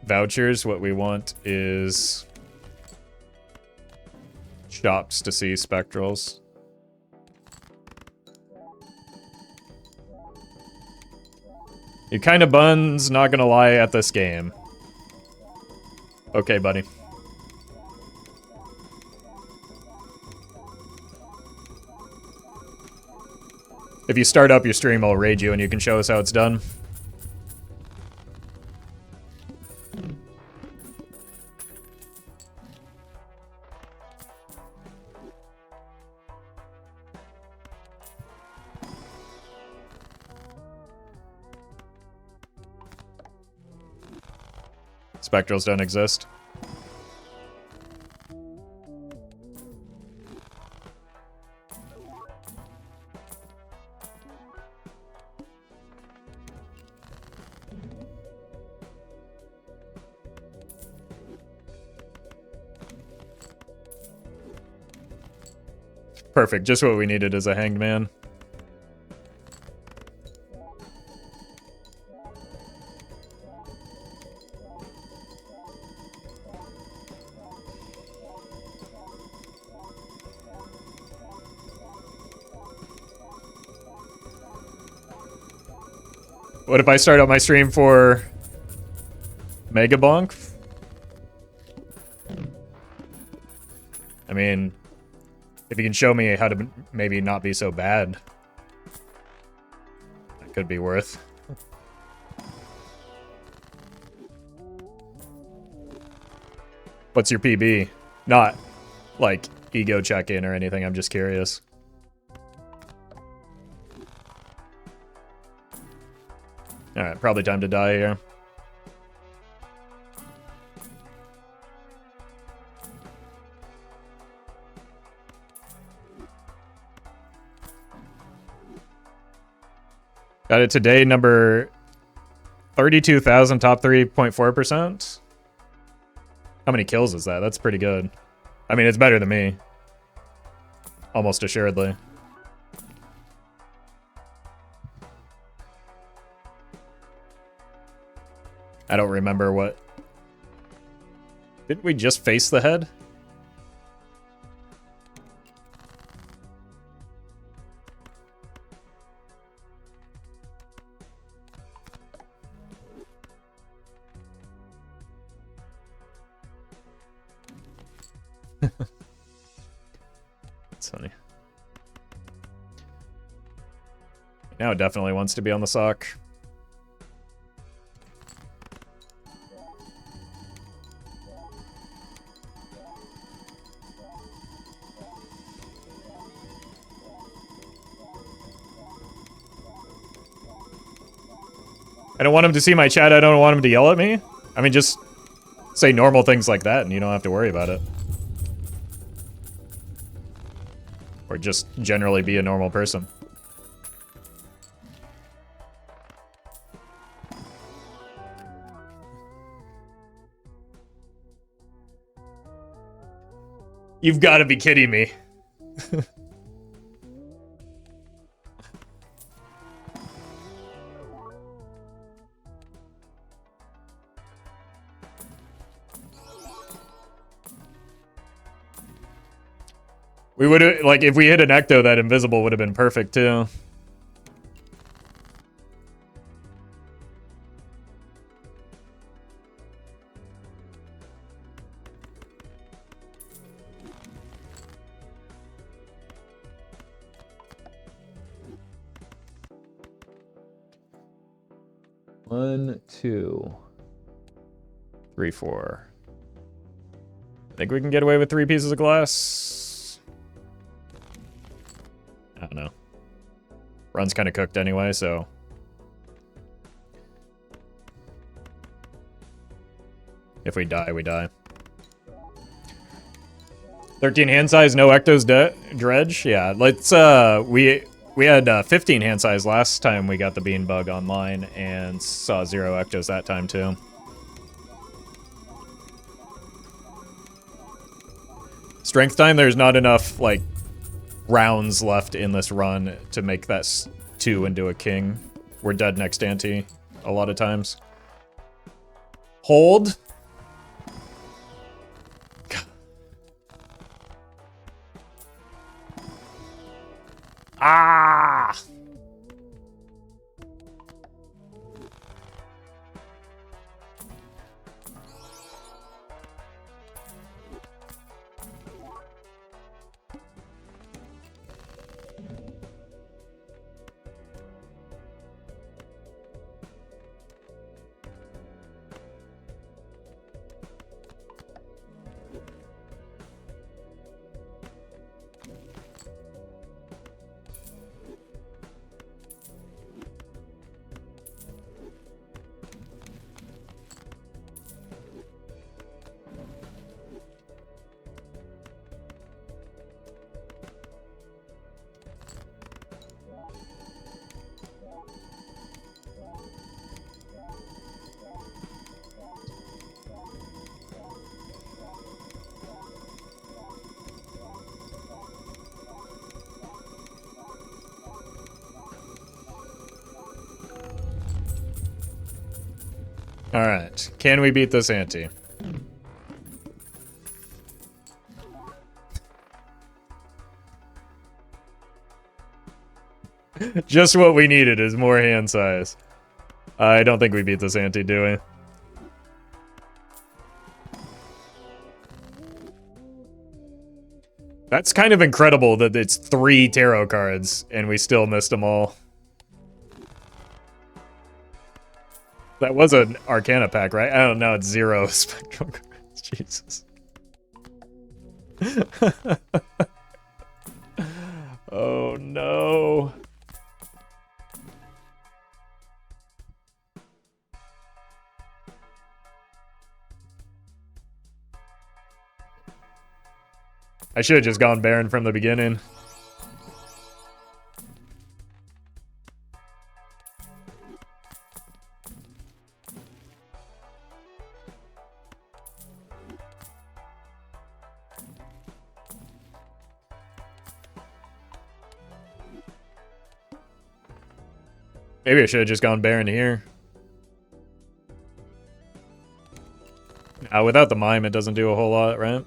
vouchers. What we want is shops to see spectrals. You kind of buns, not gonna lie, at this game. Okay, buddy. If you start up your stream, I'll raid you and you can show us how it's done. Spectrals don't exist. Perfect, just what we needed as a hanged man. What if I start out my stream for Mega Bonk? I mean, if you can show me how to maybe not be so bad, that could be worth. What's your PB? Not like ego check-in or anything, I'm just curious. Alright, probably time to die here. Got it today, number 32,000, top 3.4%. How many kills is that? That's pretty good. I mean, it's better than me. Almost assuredly. I don't remember what... Didn't we just face the head? That's funny. Now it definitely wants to be on the sock. I don't want him to see my chat. I don't want him to yell at me. I mean, just say normal things like that and you don't have to worry about it. Or just generally be a normal person. You've got to be kidding me. We would have, like, if we hit an ecto, that invisible would have been perfect, too. One, two, three, four. I think we can get away with 3 pieces of glass. I don't know. Run's kind of cooked anyway, so. If we die, we die. 13 hand size, no ectos dredge. Yeah, let's, we had 15 hand size last time we got the bean bug online and saw 0 ectos that time too. Strength time, there's not enough, like, rounds left in this run to make that 2 into a king. We're dead next ante a lot of times. Hold. Ah! Alright. Can we beat this ante? Just what we needed is more hand size. I don't think we beat this ante, do we? That's kind of incredible that it's 3 tarot cards and we still missed them all. That was an Arcana pack, right? I don't know, it's 0 spectral cards. Jesus. Oh no. I should have just gone Baron from the beginning. Maybe I should have just gone Baron here. Without the mime, it doesn't do a whole lot, right?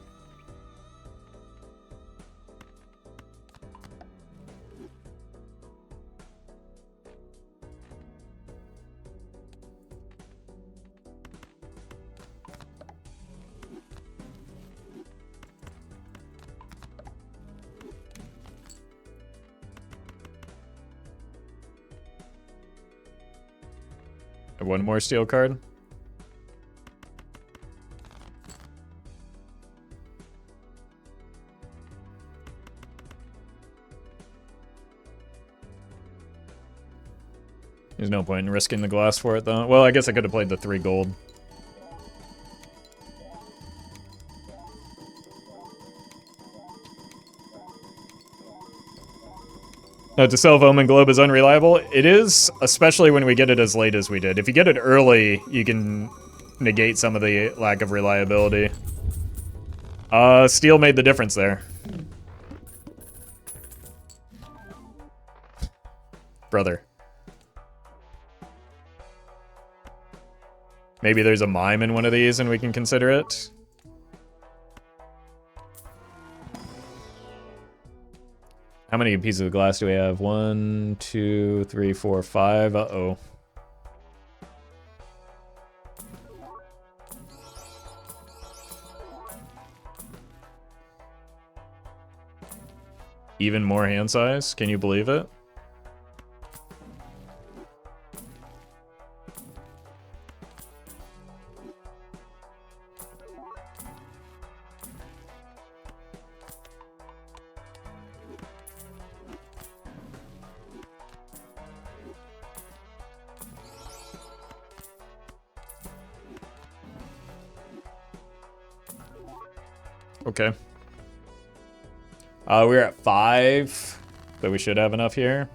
One more steel card. There's no point in risking the glass for it, though. Well, I guess I could have played the 3 gold. Note to self, Omen Globe is unreliable. It is, especially when we get it as late as we did. If you get it early, you can negate some of the lack of reliability. Steel made the difference there. Brother. Maybe there's a mime in one of these and we can consider it. How many pieces of glass do we have? 1, 2, 3, 4, 5. Uh-oh. Even more hand size? Can you believe it? Okay. We're at 5, but we should have enough here.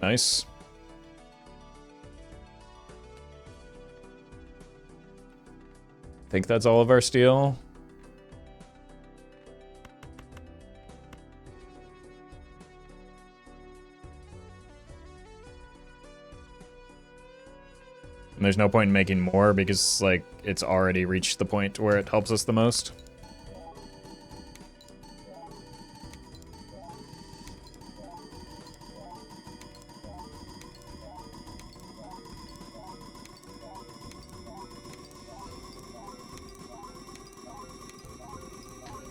Nice. I think that's all of our steel. And there's no point in making more because, like, it's already reached the point where it helps us the most.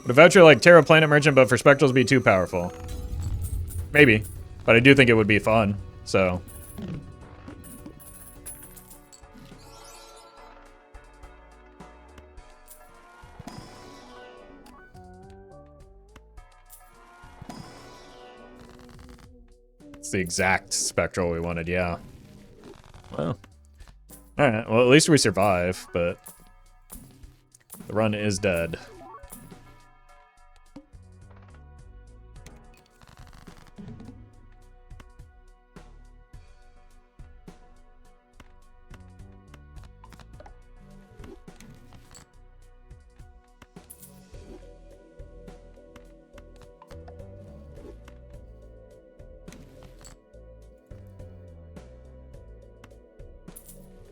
Would a voucher like Terra Planet Merchant, but for Spectrals be too powerful? Maybe, but I do think it would be fun, so. It's the exact Spectral we wanted, yeah. Well. Alright, well at least we survive, but the run is dead.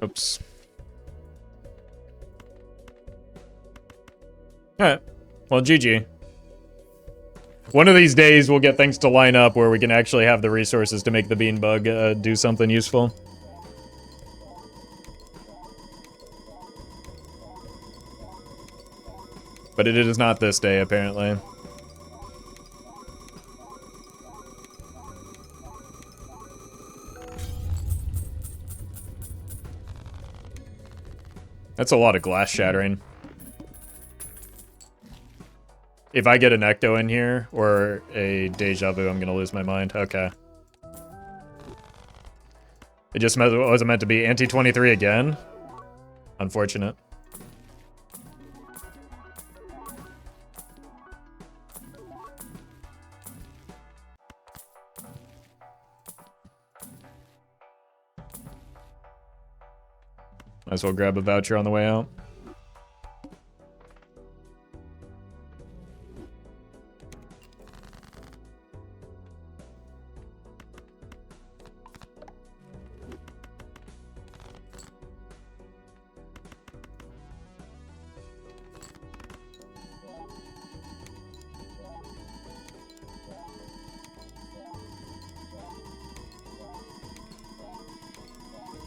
Oops. Alright. Well, GG. One of these days we'll get things to line up where we can actually have the resources to make the bean bug do something useful. But it is not this day, apparently. That's a lot of glass shattering. If I get an ecto in here, or a deja vu, I'm gonna lose my mind. Okay. It just wasn't meant to be anti-23 again. Unfortunate. Might as well grab a voucher on the way out.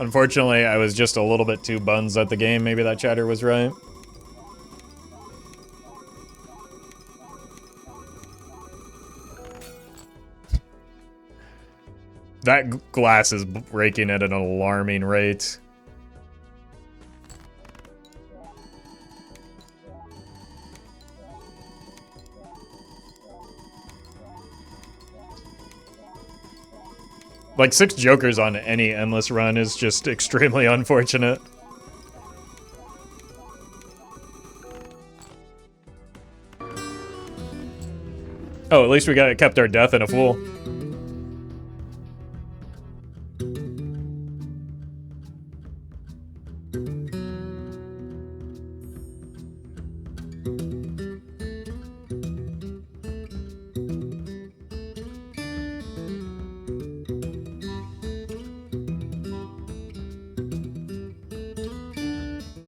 Unfortunately, I was just a little bit too buns at the game. Maybe that chatter was right. That glass is breaking at an alarming rate. Like, 6 jokers on any endless run is just extremely unfortunate. Oh, at least we kept our death in a fool.